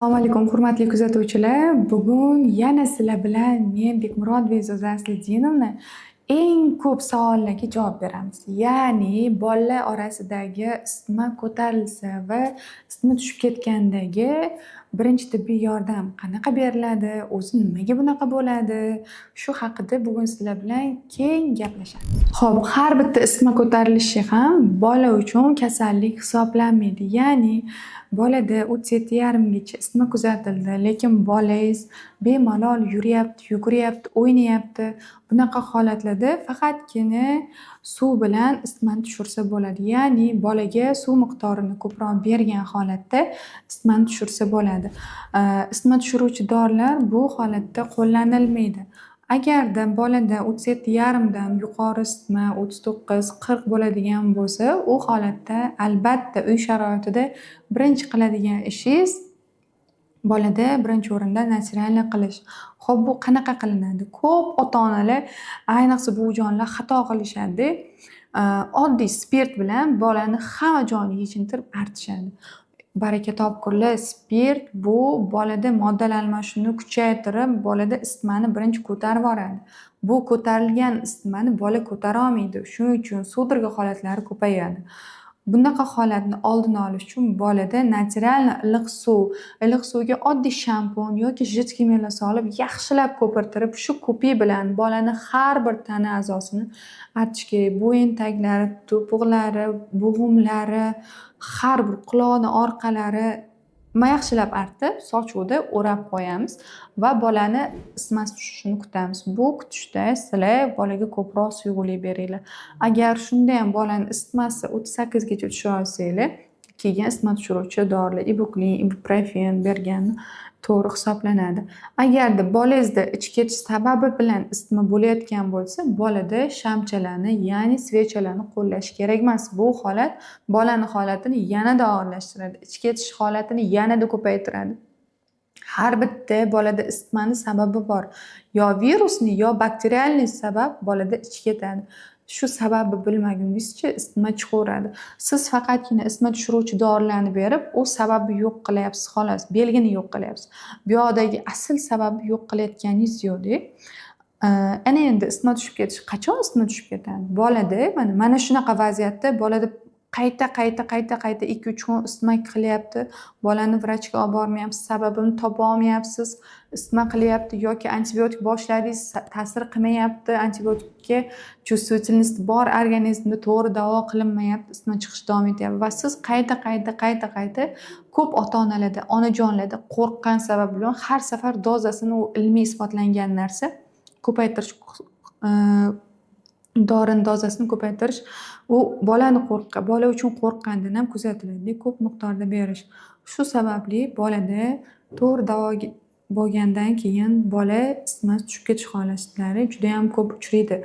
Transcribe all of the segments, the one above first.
Assalomu alaykum, hurmatli kuzatuvchilar. Bugun yana sizlar bilan men Bekmurod Begzo'za Aslidinovna eng ko'p savollarga javob beramiz. Ya'ni bolalar orasidagi isitma ko'tarilsa va isitma tushib ketgandagi birinchi tibbiy yordam qanaqa beriladi, o'zi nimaga bunaqa bo'ladi? Shu haqida bugun sizlar bilan keng gaplashamiz. Xo'p, har bitta isitma ko'tarilishi ham bola uchun kasallik hisoblanmaydi. Ya'ni bolada 37,5gacha isitma kuzatildi, lekin bolangiz bemalol yuryapti, yuguryapti, o'ynayapti. Bunaqa holatlarda faqatgina suv bilan isitmani tushirsa bo'ladi. Ya'ni bolaga suv miqdorini ko'proq bergan holatda isitmani tushirsa bo'ladi. Isitma tushiruvchi dorilar bu holatda qo'llanilmaydi. Agarda bolada 37,5 dan yuqori isitma 39-40 bo'ladigan bo'lsa, u holatda albatta uy sharoitida birinchi qiladigan ishingiz bolada birinchi o'rinda natsionalniy qilish. Xo'p, bu qanaqa qilinadi? Ko'p ota-onalar, ayniqsa buvijonlar xato qilishadi. Oddiy spirt bilan bolani hamma joyini yechintirib artishadi. Baraka topkurlar, spirt bu bolada moddal almashinuvni kuchaytirib, bolada isitmani birinchi ko'tarib yuboradi. Bu ko'tarilgan isitmani bola ko'tara olmaydi. Shuning uchun sudorga holatlari ko'payadi. Bunaqa holatni oldini olish uchun bolada naturalniy iliq suvga oddiy shampun yoki jidkiyimlar solib yaxshilab ko'pirtirib, shu ko'pik bilan bolani har bir tana a'zosini artish kerak. Bo'yin taglari, to'piqlari, bo'g'imlari, har bir quloqni orqalari yaxshilab artib, sochuvda o'rab qo'yamiz va bolani isitmasi tushishini kutamiz. Bu kutishda sizlar bolaga ko'proq suyuqlik beringlar. Agar shunda ham bolani isitmasi 38gacha tusha olsanglar, keyin isitma tushiruvchi dorilar ibuklin, ibuprofen bergani to'g'ri hisoblanadi. Agarda bolangizda ichib ketish sababi bilan isitma bo'layotgan bo'lsa, bolada shamchalarni, ya'ni svechalarni qo'llash kerak emas. Bu holat bolani holatini yanada og'irlashtiradi, ichib ketish holatini yanada ko'paytiradi. Har bitta bolada isitmani sababi bor. Yo virusli, yo bakterialniy sabab bolada ichib ketadi. Shu sababi bilmagunizcha isitma chiqaveradi. Siz faqatgina isitma tushiruvchi dorilarni berib, u sababni yo'q qilyapsiz xolos, belgini yo'q qilyapsiz. Bu yoqdagi asl sababni yo'q qilayotganingiz yo'q-da. Ana endi isitma tushib ketish, qachon isitma tushib ketadi? Bolada mana shunaqa vaziyatda bolada qayta 2-3 kun isitma qilyapti. Bolani vrachga olib bormayapsiz, sababini topa olmayapsiz. Isitma qilyapti yoki antibiotik boshladingiz, ta'sir qilmayapti. Antibiotikka chuvствительность bor organizmda to'g'ri davo qilinmayapti, isitma chiqish davom etyapti va siz qayta ko'p ota-onalarda, onajonlarda qo'rqqan sabab bilan har safar dozasini u ilmiy isbotlangan narsa ko'paytirish, dorini dozasini ko'paytirish, u bola uchun qo'rqqandan ham kuzatiladi, ko'p miqdorda berish. Shu sababli bolada to'g'ri davoga bo'lgandan keyin bola isitmasi tushib ketish holatlari juda ham ko'p uchraydi.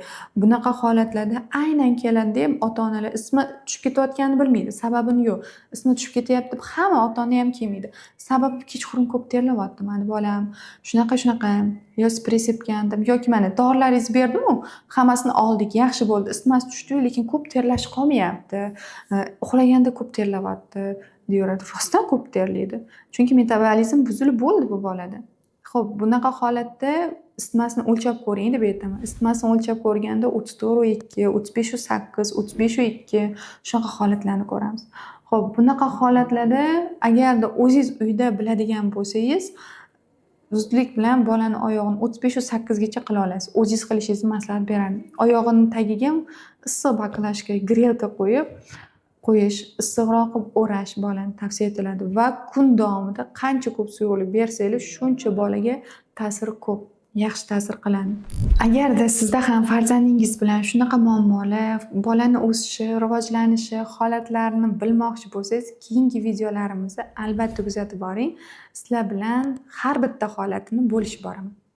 Bunaqa holatlarda aynan keladi ham ota-onalar isitma tushib ketayotganini bilmaydi, sababini yo'q. Isitma tushib ketyapti deb hamma ota-ona ham kelmaydi. Sababi kechqurun ko'p terlayapti mani bolam, shunaqa yo spray sepgandim yoki mana dorilaringizni berdim-ku, hammasini oldik, yaxshi bo'ldi, isitmasi tushdi, lekin ko'p terlash qolmayapti. Uxlaganda ko'p terlayapti deyaveradi. Rostdan ko'p terlaydi. Chunki metabolizm buzilib bo'ldi bu bolada. Xo'p, bunaqa holatda isitmasini o'lchab ko'ring deb aytaman. Isitmasini o'lchab ko'rganda 34,2, 35,8, 35,2 shunaqa holatlarni ko'ramiz. Xo'p, bunaqa holatlarda agarda o'zingiz uyda biladigan bo'lsangiz, zudlik bilan bolani oyog'ini 35,8gacha qila olasiz. O'zingiz qilishingizni maslahat beraman. Oyog'ini tagiga issiq baklajka, grelka qo'yish, issiqroq qilib o'rash bolani tavsiya etiladi va kun davomida qancha ko'p suyuqlik bersanglar, shuncha bolaga ta'siri ko'p, yaxshi ta'sir qiladi. Agarda sizda ham farzandingiz bilan shunaqa muammolar, bolani o'sishi, rivojlanishi holatlarini bilmoqchi bo'lsangiz, keyingi videolarimizni albatta kuzatib boring. Sizlar bilan har bitta holatini bo'lishib boraman.